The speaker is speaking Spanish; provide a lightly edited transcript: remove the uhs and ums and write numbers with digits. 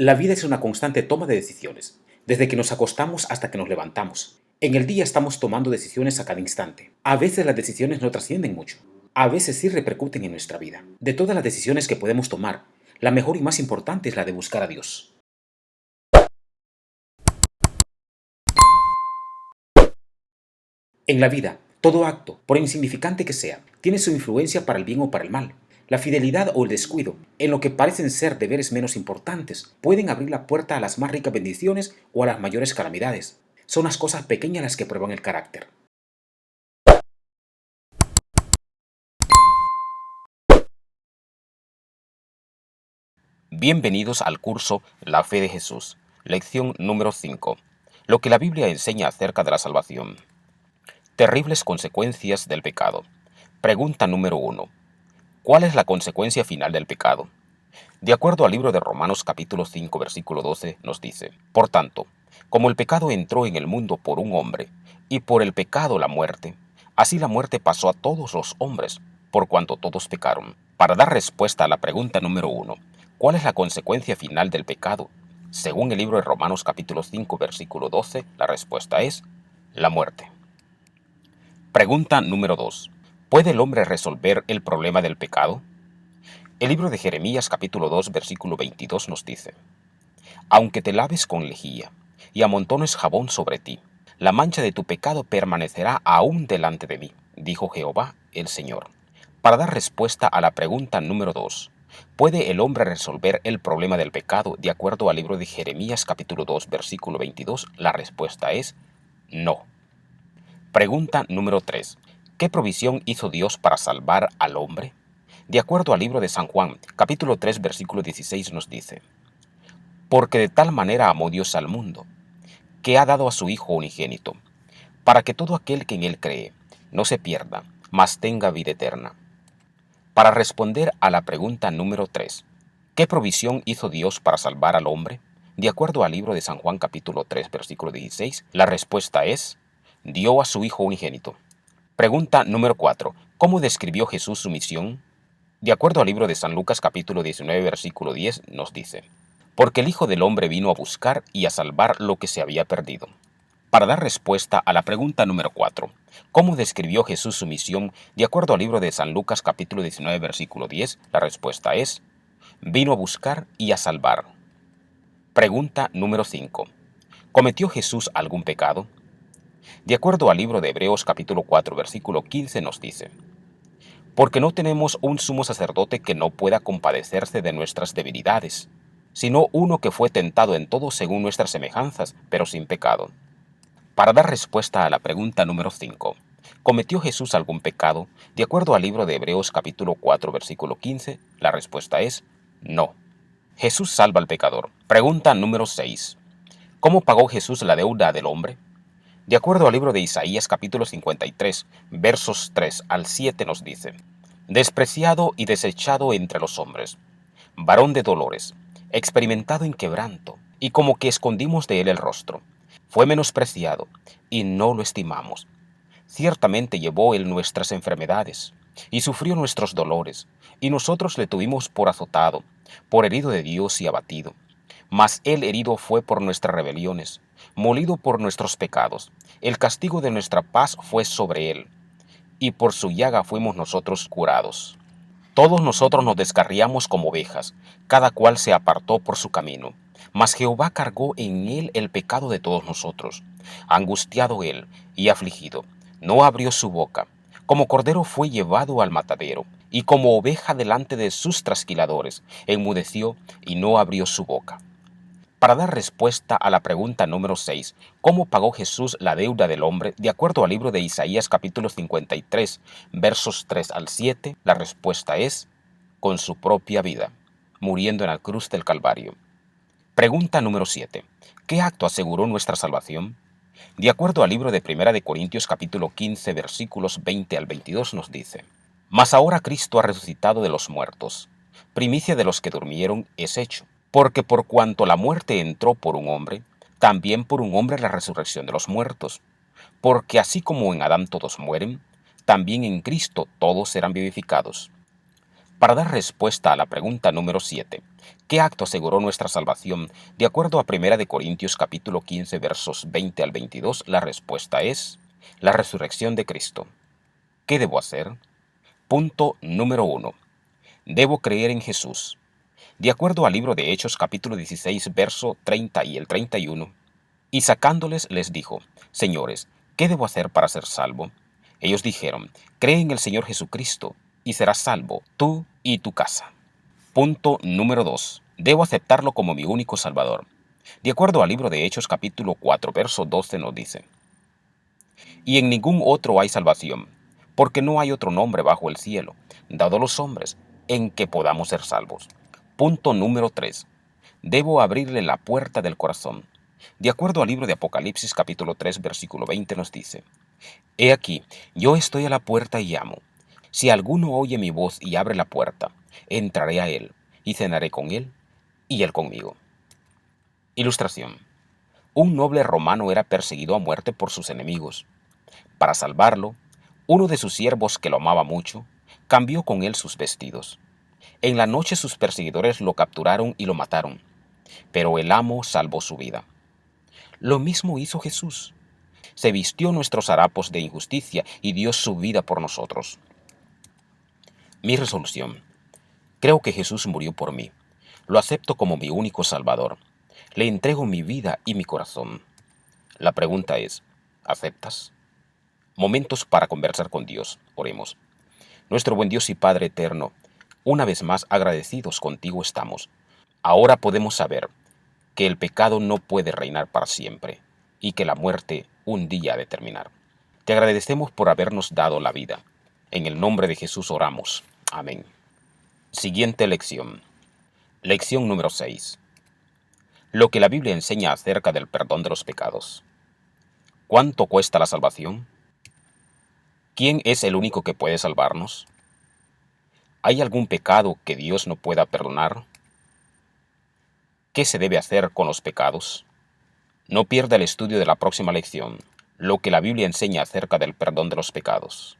La vida es una constante toma de decisiones, desde que nos acostamos hasta que nos levantamos. En el día estamos tomando decisiones a cada instante. A veces las decisiones no trascienden mucho. A veces sí repercuten en nuestra vida. De todas las decisiones que podemos tomar, la mejor y más importante es la de buscar a Dios. En la vida, todo acto, por insignificante que sea, tiene su influencia para el bien o para el mal. La fidelidad o el descuido, en lo que parecen ser deberes menos importantes, pueden abrir la puerta a las más ricas bendiciones o a las mayores calamidades. Son las cosas pequeñas las que prueban el carácter. Bienvenidos al curso La Fe de Jesús, lección número 5. Lo que la Biblia enseña acerca de la salvación. Terribles consecuencias del pecado. Pregunta número 1. ¿Cuál es la consecuencia final del pecado? De acuerdo al libro de Romanos capítulo 5 versículo 12 nos dice: Por tanto, como el pecado entró en el mundo por un hombre, y por el pecado la muerte, así la muerte pasó a todos los hombres, por cuanto todos pecaron. Para dar respuesta a la pregunta número 1, ¿cuál es la consecuencia final del pecado? Según el libro de Romanos capítulo 5 versículo 12, la respuesta es la muerte. Pregunta número 2. ¿Puede el hombre resolver el problema del pecado? El libro de Jeremías capítulo 2 versículo 22 nos dice: Aunque te laves con lejía y amontones jabón sobre ti, la mancha de tu pecado permanecerá aún delante de mí, dijo Jehová el Señor. Para dar respuesta a la pregunta número 2, ¿puede el hombre resolver el problema del pecado de acuerdo al libro de Jeremías capítulo 2 versículo 22? La respuesta es no. Pregunta número 3. ¿Qué provisión hizo Dios para salvar al hombre? De acuerdo al libro de San Juan, capítulo 3, versículo 16 nos dice: Porque de tal manera amó Dios al mundo, que ha dado a su Hijo unigénito, para que todo aquel que en él cree no se pierda, mas tenga vida eterna. Para responder a la pregunta número 3, ¿qué provisión hizo Dios para salvar al hombre? De acuerdo al libro de San Juan, capítulo 3, versículo 16, la respuesta es: dio a su Hijo unigénito. Pregunta número 4. ¿Cómo describió Jesús su misión? De acuerdo al libro de San Lucas capítulo 19 versículo 10 nos dice: Porque el Hijo del Hombre vino a buscar y a salvar lo que se había perdido. Para dar respuesta a la pregunta número 4, ¿cómo describió Jesús su misión? De acuerdo al libro de San Lucas capítulo 19 versículo 10, la respuesta es: vino a buscar y a salvar. Pregunta número 5. ¿Cometió Jesús algún pecado? De acuerdo al libro de Hebreos capítulo 4 versículo 15 nos dice: Porque no tenemos un sumo sacerdote que no pueda compadecerse de nuestras debilidades, sino uno que fue tentado en todo según nuestras semejanzas, pero sin pecado. Para dar respuesta a la pregunta número 5, ¿cometió Jesús algún pecado? De acuerdo al libro de Hebreos capítulo 4 versículo 15, la respuesta es no. Jesús salva al pecador. Pregunta número 6. ¿Cómo pagó Jesús la deuda del hombre? De acuerdo al libro de Isaías capítulo 53, versos 3 al 7 nos dice: Despreciado y desechado entre los hombres, varón de dolores, experimentado en quebranto, y como que escondimos de él el rostro. Fue menospreciado, y no lo estimamos. Ciertamente llevó él nuestras enfermedades, y sufrió nuestros dolores, y nosotros le tuvimos por azotado, por herido de Dios y abatido. Mas él herido fue por nuestras rebeliones, molido por nuestros pecados. El castigo de nuestra paz fue sobre él, y por su llaga fuimos nosotros curados. Todos nosotros nos descarriamos como ovejas, cada cual se apartó por su camino. Mas Jehová cargó en él el pecado de todos nosotros. Angustiado él y afligido, no abrió su boca. Como cordero fue llevado al matadero, y como oveja delante de sus trasquiladores, enmudeció y no abrió su boca. Para dar respuesta a la pregunta número 6, ¿cómo pagó Jesús la deuda del hombre? De acuerdo al libro de Isaías capítulo 53, versos 3 al 7, la respuesta es: con su propia vida, muriendo en la cruz del Calvario. Pregunta número 7. ¿Qué acto aseguró nuestra salvación? De acuerdo al libro de Primera de Corintios capítulo 15, versículos 20 al 22 nos dice: Mas ahora Cristo ha resucitado de los muertos, primicia de los que durmieron es hecho. Porque por cuanto la muerte entró por un hombre, también por un hombre la resurrección de los muertos. Porque así como en Adán todos mueren, también en Cristo todos serán vivificados. Para dar respuesta a la pregunta número 7, ¿qué acto aseguró nuestra salvación? De acuerdo a 1 Corintios capítulo 15 versos 20 al 22, la respuesta es la resurrección de Cristo. ¿Qué debo hacer? Punto número 1. Debo creer en Jesús. De acuerdo al libro de Hechos capítulo 16 verso 30 y el 31, y sacándoles les dijo, Señores, ¿qué debo hacer para ser salvo? Ellos dijeron, cree en el Señor Jesucristo y serás salvo, tú y tu casa. Punto número 2. Debo aceptarlo como mi único Salvador. De acuerdo al libro de Hechos capítulo 4 verso 12 nos dice, y en ningún otro hay salvación, porque no hay otro nombre bajo el cielo, dado a los hombres, en que podamos ser salvos. Punto número 3. Debo abrirle la puerta del corazón. De acuerdo al libro de Apocalipsis capítulo 3 versículo 20 nos dice, He aquí, yo estoy a la puerta y llamo. Si alguno oye mi voz y abre la puerta, entraré a él y cenaré con él y él conmigo. Ilustración. Un noble romano era perseguido a muerte por sus enemigos. Para salvarlo, uno de sus siervos que lo amaba mucho, cambió con él sus vestidos. En la noche sus perseguidores lo capturaron y lo mataron, pero el amo salvó su vida. Lo mismo hizo Jesús. Se vistió nuestros harapos de injusticia y dio su vida por nosotros. Mi resolución. Creo que Jesús murió por mí. Lo acepto como mi único Salvador. Le entrego mi vida y mi corazón. La pregunta es, ¿aceptas? Momentos para conversar con Dios. Oremos. Nuestro buen Dios y Padre eterno, una vez más agradecidos contigo estamos. Ahora podemos saber que el pecado no puede reinar para siempre y que la muerte un día ha de terminar. Te agradecemos por habernos dado la vida. En el nombre de Jesús oramos. Amén. Siguiente lección. Lección número 6. Lo que la Biblia enseña acerca del perdón de los pecados. ¿Cuánto cuesta la salvación? ¿Quién es el único que puede salvarnos? ¿Hay algún pecado que Dios no pueda perdonar? ¿Qué se debe hacer con los pecados? No pierda el estudio de la próxima lección, lo que la Biblia enseña acerca del perdón de los pecados.